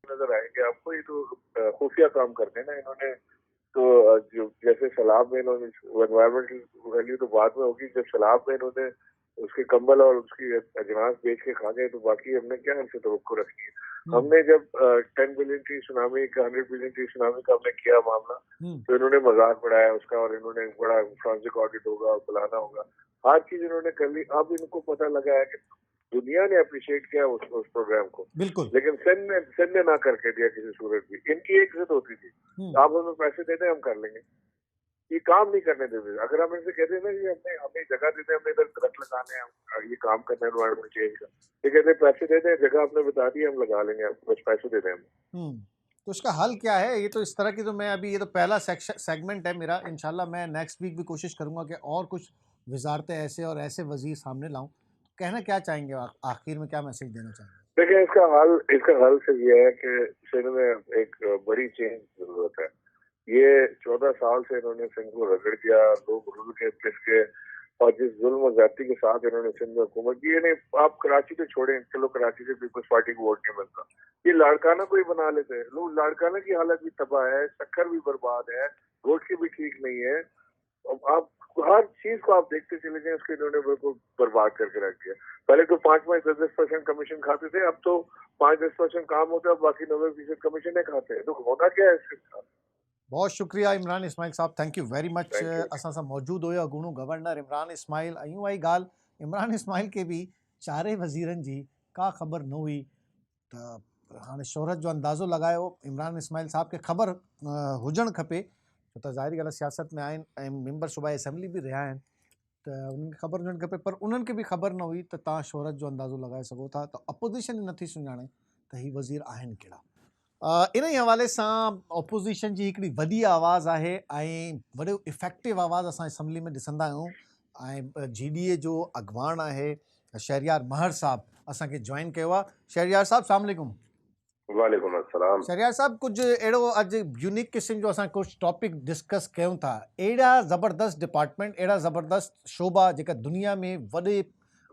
नजर आएंगे आपको, ये तो खुफिया काम करते हैं ना इन्होंने। तो जो जैसे सैलाब में इन्होंने एनवायरमेंटल वैल्यू तो बाद में होगी, जब सैलाब में इन्होंने उसके कंबल और उसकी अजनास बेच के खा गए, तो बाकी हमने क्या इनसे तवक्को रखनी है। हमने जब 10 बिलियन की सुनामी का 100 बिलियन की सुनामी का हमने किया मामला, तो इन्होंने मजाक बढ़ाया उसका और इन्होंने बड़ा फॉरेंसिक ऑडिट होगा और फलाना होगा, हर चीज इन्होंने कर ली। अब इनको पता लगा है कि दुनिया ने अप्रिशिएट किया उस प्रोग्राम को, बिल्कुल। लेकिन सिंध ने ना करके दिया किसी सूरत भी। इनकी एक जिद होती थी, आप हमें पैसे देते हम कर लेंगे, ये काम नहीं करने देते। अगर हम इनसे कहते ना कि हमें जगह देते, हमने इधर दरख्त लगाने हैं, ये काम करना है एनवायरमेंट चेंज का, ये कहते पैसे दे दें, जगह आपने बता दी हम लगा लेंगे, आपको बस पैसे दे दें हम। तो इसका हल क्या है? ये तो इस तरह की, तो मैं अभी, ये तो पहला सेगमेंट है मेरा। इंशाल्लाह मैं नेक्स्ट वीक भी कोशिश करूंगा कि और कुछ वजारतें ऐसे और ऐसे वजीर सामने लाऊं। कहना क्या चाहेंगे, आखिर में क्या मैसेज देना चाहेंगे? देखिए, इसका हल सिर्फ ये है कि सिंध में एक बड़ी चेंज जरूरत है। ये 14 साल से इन्होंने सिंध को रगड़ दिया, लोग रुल के पिस के, और जिस जुल्म और ज्यादती के साथ इन्होंने सिंध में हुकूमत की, नहीं आप कराची तो छोड़ें, चलो कराची से पीपल्स पार्टी को वोट नहीं मिलता, ये लाड़काना कोई बना लेते हैं लोग। लाड़काना की हालत भी तबाह है, शक्कर भी बर्बाद है, रोटी भी ठीक नहीं है। आप हर चीज को आप देखते चले जाएं, उसके इन्होंने बिल्कुल बर्बाद करके रख दिया। पहले तो 5-5, 10-10% कमीशन खाते थे, अब तो 5-10% काम होता है, बाकी 90% कमीशन है खाते हैं। तो होना क्या है इसके साथ? बहुत शुक्रिया इमरान इस्माइल साहब, thank you very much. Thank you. असां सां मौजूद हुयो अॻूणो गवर्नर इमरान इस्माइल। यूं आई ॻाल्हि, इमरान इस्माइल के भी चारे वज़ीरनि जी का ख़बर न हुई, त हाणे शोहरत जो अंदाज़ो लगायो। इमरान इस्माइल साहब खे ख़बर हुजणु खपे, छो त ज़ाहिरी ॻाल्हि आहे सियासत में आहिनि ऐं मेंबर सूबाई असेंबली बि रहिया आहिनि, त उन्हनि खे ख़बर हुजणु खपे। पर उन्हनि खे बि ख़बर न हुई त तव्हां शोहरत जो अंदाज़ो लॻाए सघो था त अपोज़िशन ई नथी सुञाणे त ही वज़ीर आहिनि कहिड़ा। इन ई हवाले सां ऑपोज़िशन जी हिकिड़ी वॾी आवाज़ आहे ऐं वॾो इफेक्टिव आवाज़ असां असेंबली में ॾिसंदा आहियूं। ऐं GDA जो अॻवान आहे शहरयार महर साहब, असांखे जॉइन कयो आहे। शहरयार साहब सलाम अलैकुम। वालेकुम अस्सलाम। शहरयार साहब, कुझु अहिड़ो अॼु यूनिक क़िस्म जो असां कुझु टॉपिक डिस्कस कयूं था। अहिड़ा ज़बरदस्त डिपार्टमेंट, अहिड़ा ज़बरदस्त शोबा जेका दुनिया में वॾे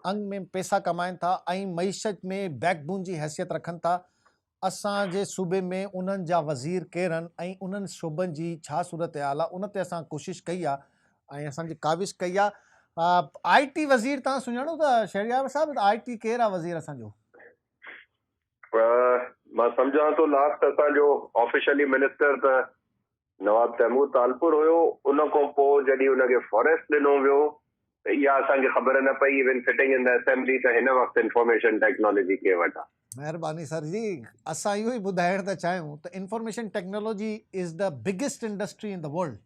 अंग में पैसा कमाइनि था ऐं मईशत में बैकबोन जी हैसियत रखनि था, असांजे सूबे में उन्हनि जा वज़ीर केरु आहिनि ऐं उन्हनि शोबनि जी छा सूरत हाल आहे, उन ते असां कोशिशि कई आहे ऐं असांजी काविश कई आहे। IT वज़ीर तव्हां सुञाणो था शहरयार साहब? IT केरु आहे वज़ीर असांजो? मां सम्झां थो लास्ट असांजो ऑफिशियली मिनिस्टर त नवाब तैमूर तालपुर हुयो, उन खां पोइ जॾहिं उनखे फॉरेस्ट ॾिनो वियो त इहा असांखे ख़बर न पई even sitting in the assembly त हिन वक़्तु इंफॉर्मेशन टेक्नोलॉजी के वटि आहे। महिरबानी सर जी, असां इहो ई ॿुधाइण था चाहियूं त information technology is the biggest industry in the world.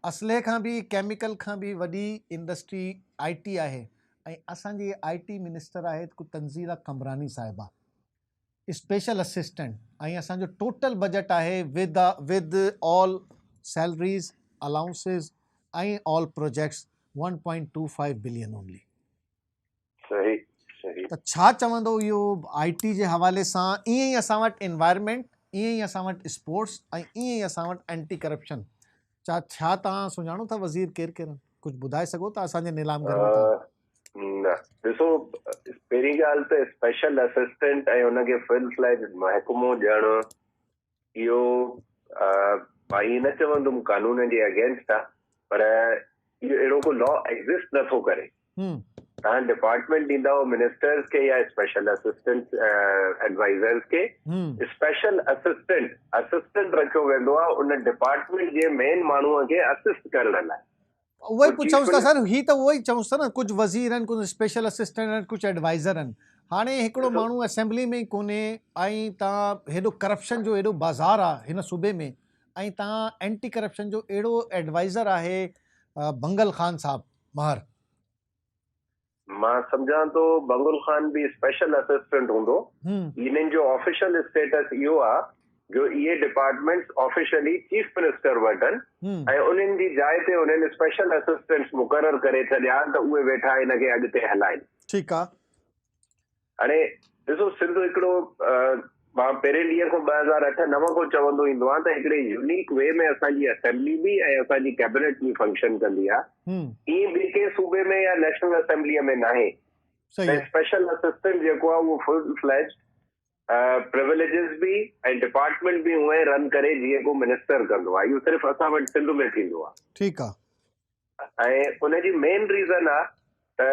असले खां बि, केमिकल खां बि वॾी इंडस्ट्री IT आहे। ऐं असांजी IT मिनिस्टर आहे तंज़ीला कमरानी साहिबा, स्पेशल असिस्टेंट, ऐं असांजो टोटल बजट आहे विद ऑल सैलरीज़, अलाउंसिस ऐं ऑल प्रोजेक्ट्स 1.25 बिलियन ओनली। सही। त छा चवंदो इहो IT जे हवाले सां? ईअं ई असां वटि एनवायरमेंट, ईअं ई असां वटि स्पोर्ट्स ऐं ईअं ई असां वटि एंटी करप्शन। छा तव्हां सुञाणो था वज़ीर केरु? कुझु ॿुधाए सघो था असांजे नीलाम घर में? न, ॾिसो, पहिरीं ॻाल्हि त स्पेशल असिस्टेंट ऐं हुनखे फुल फ्लेज महकमो ॾियणु, इहो मां ईअं न चवंदुमि कानून जे अगेंस्ट आहे, पर इहो अहिड़ो को लॉ एग्ज़िस्ट नथो करे। तव्हां डिपार्टमेंट ॾींदा हो मिनिस्टर्स खे या स्पेशल असिस्टेंट एडवाइज़र्स खे। स्पेशल असिस्टेंट रखियो वेंदो आहे उन डिपार्टमेंट जे मेन माण्हूअ खे असिस्ट करण लाइ। उहो ई पुछऊं था सर, ही त उहो ई चऊं था न, कुझु वज़ीर आहिनि, कुझु स्पेशल असिस्टेंट आहिनि, कुझु एडवाइज़र आहिनि। हाणे हिकिड़ो माण्हू असेंबली में कोन्हे ऐं तव्हां हेॾो करप्शन जो एॾो बाज़ार आहे हिन सूबे में, ऐं तव्हां एंटी करप्शन जो अहिड़ो एडवाइज़र आहे बंगल ख़ान साहब महर। मां सम्झां थो बंगुल ख़ान बि स्पेशल असिस्टेंट हूंदो। इन्हनि जो ऑफिशियल स्टेटस इहो आहे जो इहे डिपार्टमेंट्स ऑफिशियली चीफ मिनिस्टर वटि आहिनि ऐं उन्हनि जी जाइ ते उन्हनि स्पेशल असिस्टेंट्स मुक़ररु करे छॾिया आहिनि त उहे वेठा हिनखे अॻिते हलाइनि। ठीकु आहे। हाणे ॾिसो, सिंध हिकिड़ो, मां पहिरें ॾींहं खां 2008-9 खां चवंदो ईंदो आहे त हिकिड़े यूनिक वे में असांजी असेंबली बि ऐं असांजी कैबिनेट बि फंक्शन कंदी आहे। ईअं ॿिए कंहिं सूबे में या नेशनल असेंबलीअ में न आहे। स्पेशल असिस्टेंट जेको आहे उहो फुल फ्लेज प्रिविलेजेस बि ऐं डिपार्टमेंट बि उहे रन करे जीअं को मिनिस्टर कंदो आहे। इहो सिर्फ़ु असां वटि सिंध में थींदो आहे। ठीकु आहे। ऐं उनजी मेन रीज़न आहे त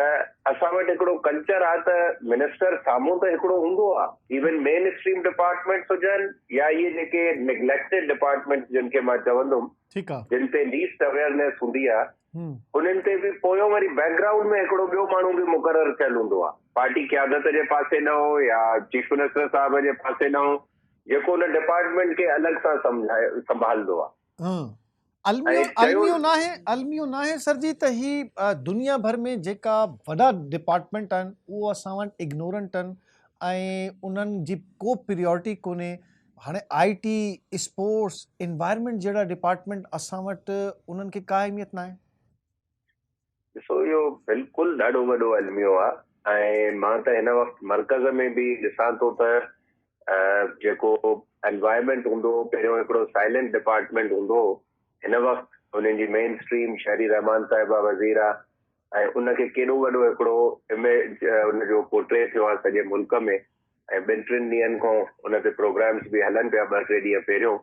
असां वटि हिकिड़ो कल्चर आहे त मिनिस्टर साम्हूं त हिकिड़ो हूंदो आहे, इवन मेन स्ट्रीम डिपार्टमेंट्स हुजनि या इहे जेके नेग्लेक्टेड डिपार्टमेंट्स जिन खे मां चवंदुमि, ठीक है। जिन ते लीस्ट अवेयरनेस हूंदी आहे, हम्म, उन्हनि ते बि पोयों वरी बैकग्राउंड में हिकिड़ो ॿियो माण्हू बि मुक़ररु थियल हूंदो आहे, पार्टी क़यादत जे पासे न हो या चीफ मिनिस्टर साहब जे पासे न हो, जेको उन डिपार्टमेंट खे अलॻि सां संभालंदो आहे। हाँ। अलमियो ना है सर जी, त ही दुनिया भर में जेका वॾा डिपार्टमेंट आहिनि उहो असां वटि इग्नोरेंट आहिनि ऐं उन्हनि जी को प्रियोरिटी कोन्हे। हाणे IT, स्पोर्ट्स, एनवायरमेंट जहिड़ा डिपार्टमेंट असां वटि उन्हनि खे का अहमियत न आहे। ॾिसो, इहो बिल्कुलु ॾाढो वॾो अलमियो आहे ऐं मां त हिन वक़्तु मर्कज़ में बि ॾिसां थो त जेको एनवायरमेंट हूंदो, पहिरियों हिकिड़ो साइलेंट डिपार्टमेंट हूंदो, हिन वक़्तु उन्हनि जी मेन स्ट्रीम शहरी रहमान साहिबा वज़ीर आहे ऐं उनखे केॾो वॾो हिकिड़ो इमेज उनजो पोर्ट्रे थियो आहे सॼे मुल्क में, ऐं 2-3 ॾींहंनि खां उन ते प्रोग्राम्स बि हलनि पिया 2-3 ॾींहं पहिरियों।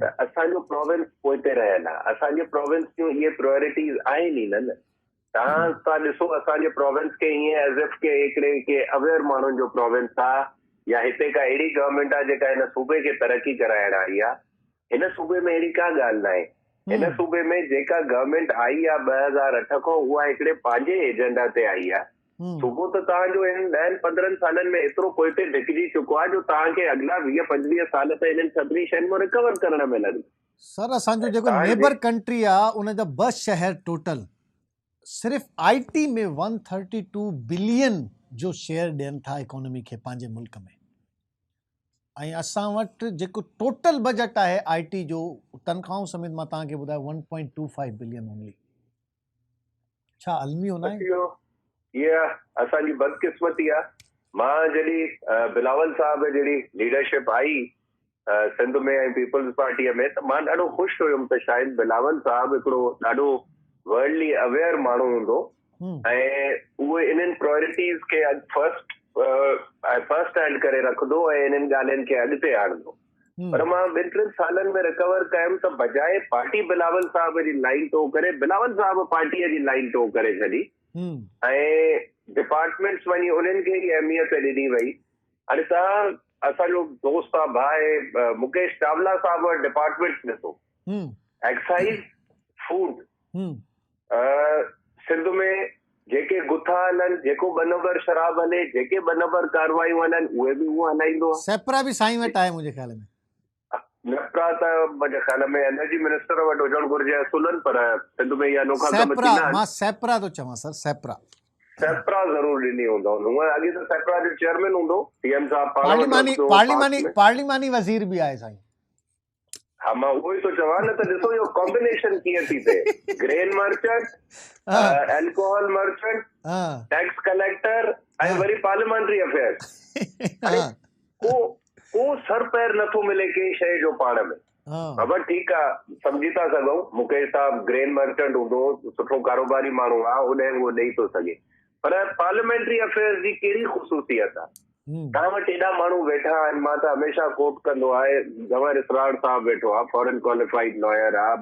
त असांजो प्रोविंस पोइते रहियल आहे, असांजे प्रोविंस जूं इहे प्रायोरिटीज़ आहिनि ई न। तव्हां ॾिसो, असांजे प्रोविंस खे ईअं एज़ इफ के हिकिड़े के अवेयर माण्हुनि जो प्रोविंस आहे या हिते का अहिड़ी गवर्नमेंट आहे जेका हिन सूबे खे तरक़ी कराइण आई आहे। हिन सूबे में अहिड़ी का ॻाल्हि न आहे। हिन सूबे में जेका गवर्नमेंट आई आहे 2008 खां, उहा हिकिड़े पंहिंजे एजेंडा ते आई आहे। सूबो त तव्हांजो हिन 10-15 सालनि में एतिरो पोइते ढिकजी चुको आहे जो तव्हांखे अॻिला 20-25 साल त हिननि सभिनी शयुनि मां रिकवर करण में लॻनि। सर, असांजो जेको नेबर कंट्री आहे उन जा 2 शहर टोटल सिर्फ़ IT में 132 बिलियन जो शेयर ॾियनि था इकोनॉमी खे पंहिंजे मुल्क में, ऐं असां वटि जेको टोटल बजट आहे IT जो तनख़्वाहूं समेत मां तव्हांखे ॿुधायो 1.25 बिलियन ओनली। छा अलमियो न आहे? इहा असांजी बदकिस्मती आहे। मां जॾहिं बिलावल साहब जहिड़ी लीडरशिप आई सिंध में ऐं पीपल्स पार्टीअ में, त मां ॾाढो ख़ुशि हुयुमि त शायदि बिलावल साहब हिकिड़ो ॾाढो वर्ल्डली अवेयर माण्हू हूंदो ऐं उहे इन्हनि प्रायोरिटीज़ खे फर्स्ट हैंड करे रखंदो ऐं इन्हनि ॻाल्हियुनि खे अॻिते आणंदो। पर मां 2-3 सालनि में रिकवर कयुमि त बजाए पार्टी बिलावल साहब जी लाइन टो करे, बिलावल साहब पार्टीअ जी लाइन टो करे छॾी ऐं डिपार्टमेंट्स वञी उन्हनि खे ई अहमियत ॾिनी वई। हाणे तव्हां असांजो दोस्त आहे भाउ मुकेश चावला साहब वटि डिपार्टमेंट्स ॾिसो, एक्साइज, फूड, सिंध में जेके गुथा हलनि, जेको 2 नंबर शराब हले, जेके 2 नंबर कारवायूं हलनि, उहे बि उहो हलाईंदो आहे। सेपरा बि साईं वटि आहे मुंहिंजे ख़्याल में। नेपरा त मुंहिंजे ख़्याल में एनर्जी मिनिस्टर वटि हुजणु घुरिजे असुलन, पर सिंध में इहा अनोखा कम थींदा आहिनि। मां सेपरा थो चवां सर, सेपरा ज़रूर ॾिनी हूंदो। हूअं अॻे त सेपरा जो चेयरमैन हूंदो, CM साहब पार्लिमानी वज़ीर बि आहे साईं। हा, मां उहो ई थो चवां न, त ॾिसो इहो कॉम्बिनेशन कीअं थी थिए। Grain merchant, alcohol merchant, tax collector ऐं वरी पार्लियामेंट्री अफेयर्स। को सर पैर नथो मिले कंहिं शइ जो पाण में। खबर ठीकु आहे, सम्झी था सघूं, मुकेश साहब ग्रेन मर्चेंट हूंदो, सुठो कारोबारी माण्हू आहे, उहो ॾेई थो सघे, पर पार्लियामेंट्री अफेयर्स जी कहिड़ी ख़ुसूसियत आहे? तव्हां वटि एॾा माण्हू वेठा आहिनि। मां त हमेशह कोट कंदो आहे, जवाहर इसरार साहब वेठो आहे, फॉरेन क्वालिफाइड लॉयर आहे,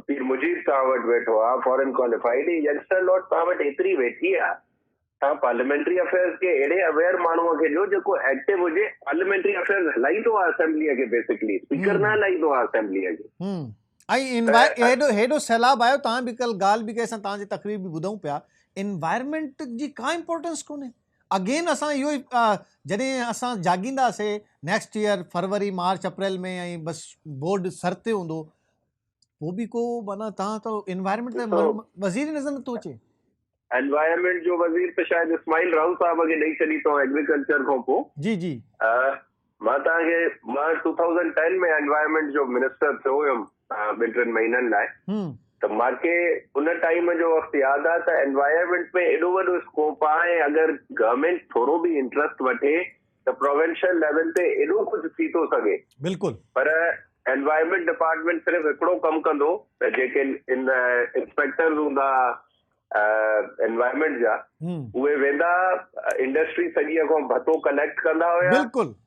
पीर मुजीब साहब वटि वेठो आहे, फॉरेन क्वालिफाइड यंगस्टर लॉट तव्हां वटि एतिरी वेठी आहे। तव्हां पार्लियामेंट्री अफेयर्स खे अहिड़े अवेयर माण्हूअ खे ॾियो जेको एक्टिव हुजे। पार्लियामेंट्री अफेयर्स हलाईंदो आहे असेंबलीअ खे, बेसिकली स्पीकर न हलाईंदो आहे असेंबलीअ खे। ऐं हेॾो सैलाब आयो, तव्हां बि कल ॻाल्हि बि कई, असां तव्हांजी तकरीर बि ॿुधूं पिया, एनवायरमेंट जी का इंपॉर्टेंस कोन्हे। अगेन असां इहो ई जॾहिं असां जाॻींदासीं नेक्स्ट ईयर फरवरी मार्च अप्रैल में, ऐं बसि बोर्ड सर ते हूंदो, पोइ बि को माना तव्हां त एनवायरमेंट ते वज़ीर नज़र नथो अचे। एनवायरमेंट जो वज़ीर त शायदि इस्माइल राव साहब खे ॾेई छॾी अथऊं एग्रीकल्चर खां पोइ। जी मां 2010 में एनवायरमेंट जो मिनिस्टर थियो हुयुमि 2-3 महीननि लाइ, त मूंखे उन टाइम जो वक़्तु यादि आहे त एनवायरमेंट में एॾो वॾो स्कोप आहे। अगरि गवर्नमेंट थोरो बि इंट्रस्ट वठे त प्रोविंशियल लेवल ते एॾो कुझु थी थो सघे। बिल्कुलु। पर एनवायरमेंट डिपार्टमेंट सिर्फ़ु हिकिड़ो कमु कंदो त जेके इंस्पेक्टर्स हूंदा एनवायरमेंट जा, उहे वेंदा इंडस्ट्री सॼीअ खां भतो कलेक्ट कंदा हुया।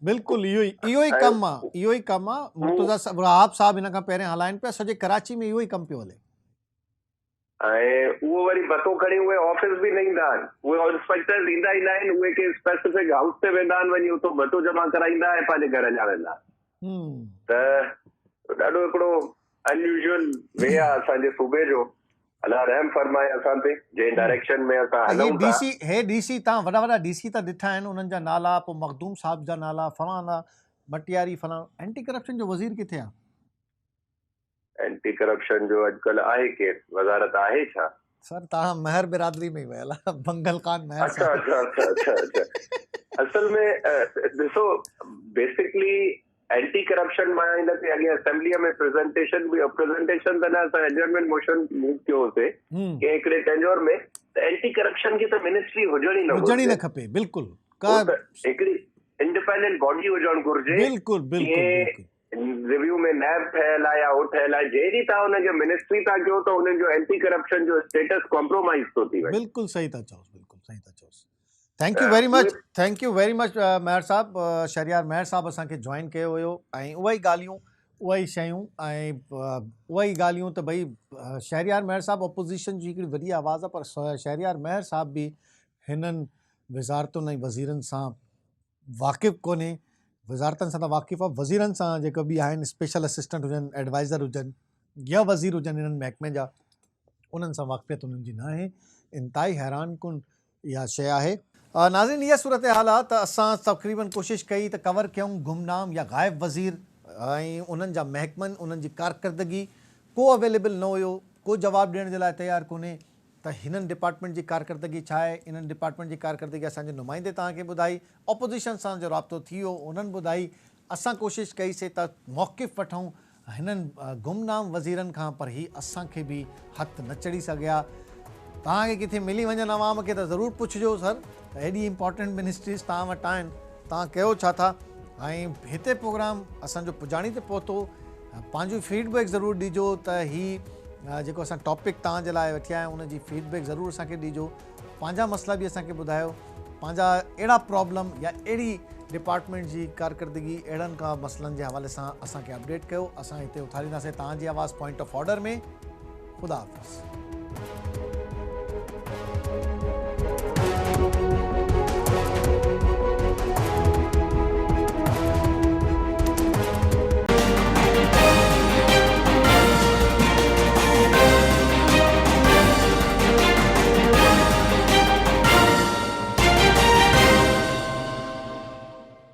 बिल्कुलु इहो ई कमु आहे। मुर्तज़ा वहाब साहब हिन खां पहिरियों हलाइनि पिया, सॼे कराची में इहो ई कमु पियो हले। ऐं उहो वरी पतो खणी उहे ऑफिस बि न ईंदा आहिनि, उहे इंस्पेक्टर्स ईंदा आहिनि, उहे के स्पेसिफिक हाउस ते वेंदा आहिनि, वञी उतो भतो जमा कराईंदा ऐं पंहिंजे घर जा वेंदा। त ॾाढो हिकिड़ो अनयूजुअल वे आहे असांजे सूबे जो। अलाह रहम फरमाए असां ते, जंहिं डायरेक्शन में असां हलूं था। डीसी तव्हां वॾा वॾा डीसी त ॾिठा आहिनि, उन्हनि जा नाला, पोइ मखदूम साहब जा नाला, फलाना मटियारी फलाणो, एंटी करप्शन जो वज़ीर किथे आहे? एंटी करप्शन जो अॼुकल्ह आहे केरु? वज़ारत आहे छा? सर तव्हां महर बिरादरी में वियल आहे, बंगल खान महर। अच्छा। असल में ॾिसो, बेसिकली एंटी करप्शन मां हिन ते अॻे असेंबलीअ में प्रेज़ेंटेशन त न, असां एडजर्नमेंट मोशन मूव कयो होसीं के हिकिड़े टेन्योर में, त एंटी करप्शन खे त मिनिस्ट्री हुजणी न खपे। बिल्कुलु हिकिड़ी इंडिपेंडेंट बॉडी हुजणु घुरिजे। बिल्कुलु रिव्यू में नैब ठहियल आहे या हो ठहियल आहे, जहिड़ी तव्हां हुनखे मिनिस्ट्री था कयो त हुननि जो एंटी करप्शन जो स्टेटस कॉम्प्रोमाइज़ थो थी वञे। बिल्कुलु सही था चओ। थैंक यू वेरी मच महर साहब। शहरियार महर साहब असांखे जॉइन कयो हुयो, ऐं उहा ई ॻाल्हियूं ऐं उहा ई ॻाल्हियूं त भई शहरियार महर साहब अपोज़िशन जी हिकिड़ी वॾी आवाज़ आहे, पर शहरियार महर साहब बि हिननि वज़ारतुनि ऐं वज़ीरनि सां वाक़िफ़ कोन्हे। वज़ारतनि सां त वाक़िफ़ आहे, वज़ीरनि सां जेके बि आहिनि, स्पेशल असिस्टेंट हुजनि, एडवाइज़र हुजनि या वज़ीर हुजनि हिननि महकमे जा, उन्हनि सां वाक़िफ़ियत उन्हनि जी न आहे। इंतिहाई हैरान कुन इहा शइ आहे। नाज़रीन, इहा सूरत हाल आहे त असां तक़रीबन कोशिशि कई त कवर कयूं गुमनाम या ग़ाइब वज़ीर ऐं उन्हनि जा महकमनि, उन्हनि जी कारकर्दगी। को अवेलेबल न हुयो, को जवाबु ॾियण जे लाइ तयारु कोन्हे त हिननि डिपार्टमेंट जी कारकर्दगी छा आहे। इन्हनि डिपार्टमेंट जी कारकर्दगी असांजे नुमाइंदे तव्हांखे ॿुधाई, ऑपोज़िशन सां जो राब्तो थी वियो उन्हनि ॿुधाई। असां कोशिशि कईसीं त मौक़िफ़ वठूं हिननि गुमनाम वज़ीरनि खां, पर ही असांखे बि हथु न चढ़ी सघिया। तव्हांखे किथे मिली वञनि अवाम खे त ज़रूरु पुछिजो सर, एॾी इंपॉर्टेंट मिनिस्ट्रीज़ तव्हां वटि आहिनि, तव्हां कयो छा था। ऐं हिते प्रोग्राम असांजो पुॼाणी ते पहुतो, पंहिंजो फीडबैक ज़रूरु ॾिजो त ही जेको असां टॉपिक तव्हांजे लाइ वठी आया आहियूं उनजी फीडबैक ज़रूरु असांखे ॾिजो। पंहिंजा मसइला बि असांखे ॿुधायो, पंहिंजा अहिड़ा प्रॉब्लम या अहिड़ी डिपार्टमेंट जी कारकर्दगी, अहिड़नि का मसइलनि जे हवाले सां असांखे अपडेट कयो। असां हिते उथारींदासीं तव्हांजी आवाज़ पॉइंट ऑफ ऑर्डर में। ख़ुदा हाफ़िज़।